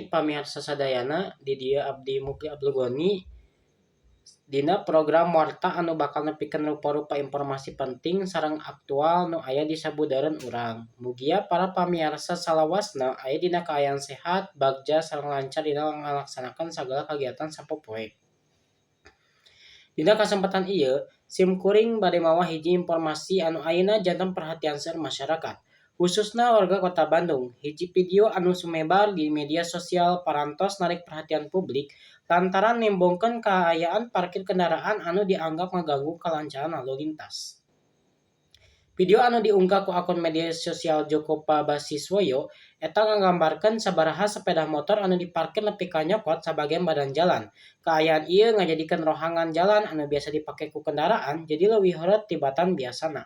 pamirsa sadayana di dieu abdi Mukli Abdul Goni dina program warta anu bakal nepikeun rupa-rupa informasi penting sareng aktual nu aya di sabudeureun urang. Mugia para pamirsa salawasna aya dina kaayaan sehat, bagja sareng lancar dina ngalaksanakeun sagala kagiatan sapopoe. Dina kasempatan ieu, simkuring bade mawa hiji informasi anu ayeuna janten perhatian seueur masyarakat, khususna warga Kota Bandung. Hiji video anu sumebar di media sosial parantos narik perhatian publik lantaran nembongkeun kaayaan parkir kendaraan anu dianggap ngaganggu kalancaran lalu lintas. Video anu diunggah ku akun media sosial Joko Pabasiswoyo eta nggambarkeun sabaraha sepeda motor anu diparkir nepi ka nyokot sabagian badan jalan. Kaayaan ieu ngajadikeun rohangan jalan anu biasa dipake ku kendaraan jadi leuwih heureut tibatan biasana.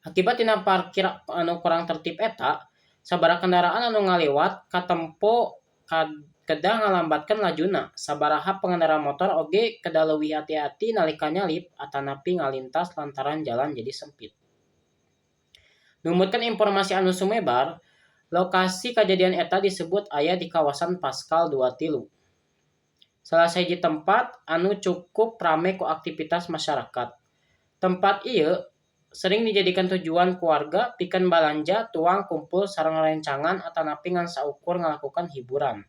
Akibat tina parkir anu kurang tertib eta, sabaraha kendaraan anu ngaliwat katempo kedah ngalambatkeun lajuna. Sabaraha pengendara motor oge kedah leuwih hati-hati nalika nyalip atanapi ngalintas lantaran jalan jadi sempit. Numutkeun informasi anu sumebar, lokasi kajadian eta disebut aya di kawasan Paskal 23. Salah sahiji tempat anu cukup rame ku aktivitas masyarakat. Tempat ieu sering dijadikan tujuan keluarga pikeun balanja, tuang, kumpul sareng rencangan atanapi ngan saukur ngalakukan hiburan.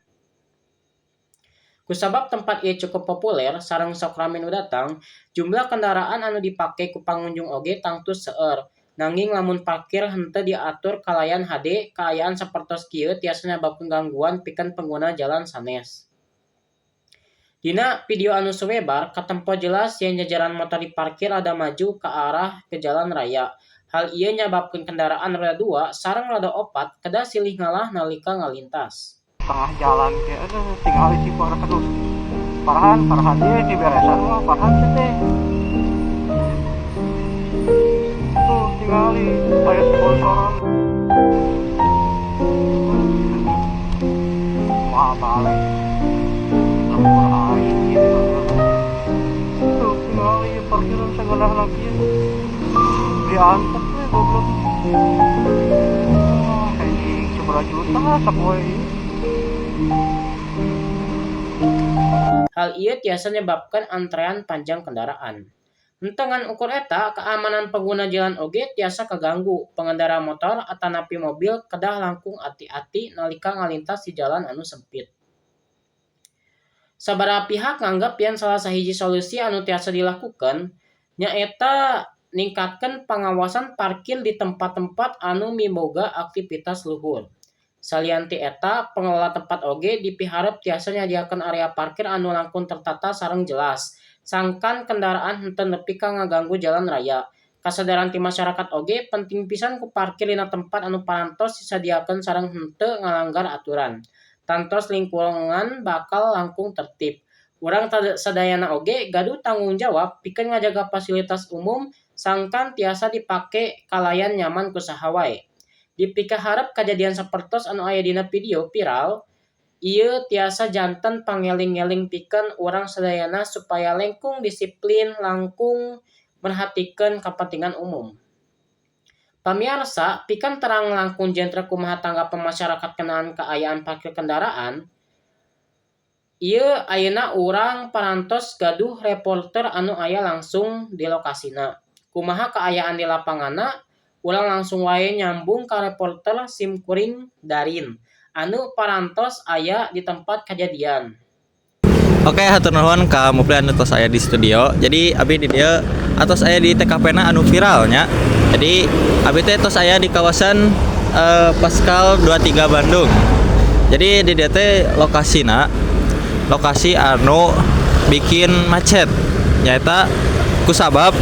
Kusabab tempat ieu cukup populer sareng sok rame nu datang, jumlah kendaraan anu dipake ku pangunjung oge tangtus seueur. Nanging lamun parkir henteu diatur kalayan hade, kaayaan sapertos kieu tiasa nyababkeun gangguan pikeun pengguna jalan sanes. Dina video anu sumebar katempo jelas yen jajaran motor diparkir rada maju ka arah ke jalan raya. Hal ieu nyababkeun kendaraan roda 2 sareng roda 4 kedah silih ngalah nalika ngalintas. Tengah jalan teh aduh tinggal isi para aduh parahan dia di beresan mah parahan teh tuh tinggal bayar sponsoran wah balik lembur air gitu tuh tinggal parkiran segelah lagi diantek we goblok ini seberapa juta sapoe. Hal ieu tiasa nyebabkeun antrean panjang kendaraan. Hentengan ukur eta, keamanan pengguna jalan oge tiasa kaganggu. Pengendara motor atanapi mobil kedah langkung ati-ati nalika ngalintas di jalan anu sempit. Sabaraha pihak nganggep yen salah sahiji solusi anu tiasa dilakukeun nyaeta ningkatkeun pangawasan parkir di tempat-tempat anu miboga aktivitas luhur. Salianti eta, pengelola tempat oge dipiharep tiasa nyadiakeun area parkir anu langkung tertata sareng jelas, sangkan kendaraan henteu nepi ka ngaganggu jalan raya. Kasadaran ti masyarakat oge penting pisan ku parkir dina tempat anu parantos disadiakeun sareng henteu ngalanggar aturan. Tantos lingkungan bakal langkung tertib. Urang sadayana oge gaduh tanggung jawab pikeun ngajaga fasilitas umum sangkan tiasa dipake kalayan nyaman ku saha wae. Dipikaharep kajadian sapertos anu aya dina video viral, ieu tiasa janten pangeling-eling pikeun urang sadayana supaya langkung disiplin langkung merhatikeun kapentingan umum. Pamirsa, pikeun terang langkung jentre kumaha tanggapan masyarakat kenaan kaayaan parkir kendaraan, ieu ayeuna urang parantos gaduh reporter anu aya langsung di lokasina. Kumaha kaayaan di lapanganna? Ulang langsung wae nyambung ka reporter simkuring Darin anu parantos aya di tempat kejadian. Oke, hatur nuhun ka Mukli anu tos aya di studio. Jadi abi di dieu atos aya di TKP-na anu viral nya. Jadi abi teh tos aya di kawasan Paskal 23 Bandung. Jadi di dieu teh lokasi anu bikin macet. Nyaeta kusabab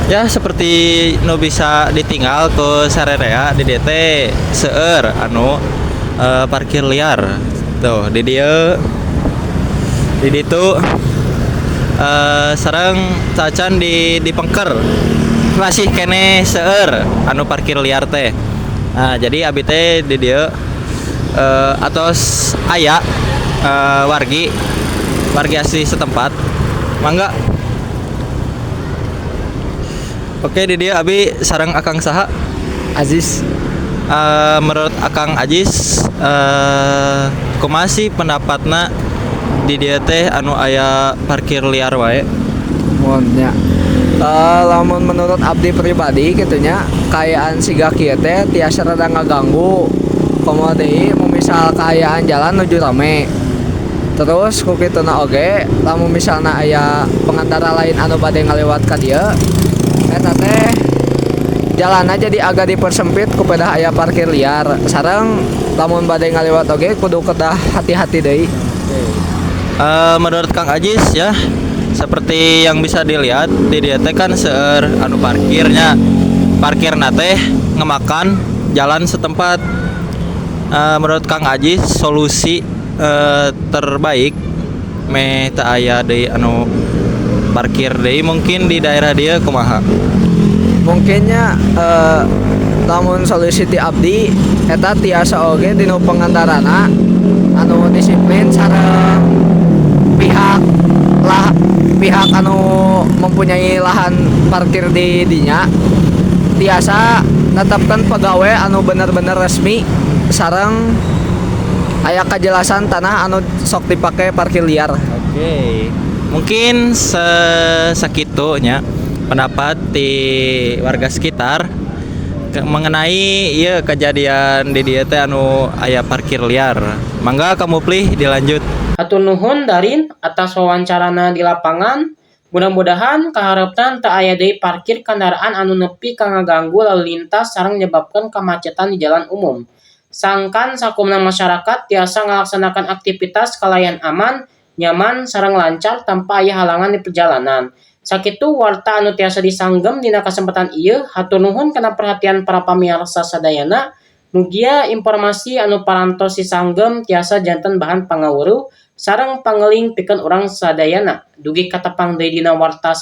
ya seperti nu bisa ditinggal ke sarerea di DT seueur anu parkir liar tuh di dieu di ditu sareng cacan di pengker masih kene seueur anu parkir liar teh. Nah jadi abi teh di dieu atos aya wargi asli setempat mangga. Oke, di dia abi sareng Akang saha? Aziz. Menurut Akang Aziz kumaha sih pendapatna di dieu teh anu aya parkir liar wae? Mohonnya lamun menurut abdi pribadi gitunya kaayaan siga kieu teh tiasa rada ngaganggu komo deui misal kaayaan jalan nuju rame terus ku kituna oge lamun misalna aya pengendara lain anu bade ngalewat ka dieu eta teh jalanna jadi agak dipersempit ku pedah aya parkir liar sareng lamun bade ngalewat oge kudu kedah hati-hati deui. Menurut Kang Ajis ya, seperti yang bisa dilihat di dia teh kan seueur anu parkirnya teh ngemakan jalan setempat. Menurut Kang Ajis solusi terbaik meh teu aya deui anu parkir deui mungkin di daerah dia kumaha? Mungkinnya lamun solusi ti abdi eta tiasa oge dinu pengendarana anu disiplin sareng pihak anu mempunyai lahan parkir di dinya tiasa netepkeun pegawai anu bener-bener resmi sareng aya kejelasan tanah anu sok dipake parkir liar. Oke. Mungkin sakitunya pendapat di warga sekitar mengenai ieu kejadian di dieu teh anu aya parkir liar. Mangga kamu Plih dilanjut. Hatur nuhun Darin atas wawancarana di lapangan. Mudah-mudahan kaharepna teu aya deui parkir kendaraan anu nepi ka ngaganggu lalu lintas sareng nyebabkeun kamacetan di jalan umum. Sangkan sakumna masyarakat tiasa ngalaksanakan aktivitas kalayan aman, nyaman, sareng lancar tanpa aya halangan di perjalanan. Sakitu warta anu tiasa disanggem dina kasempatan ieu. Hatur nuhun kana perhatian para pamirsa sadayana. Mugia informasi anu parantos disanggem tiasa janten bahan pangawuruh sareng pangeling pikeun urang sadayana. Dugi katepang deui dina warta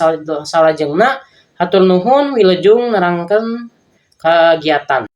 salajengna. Hatur nuhun wilujeng nerangkeun kagiatan.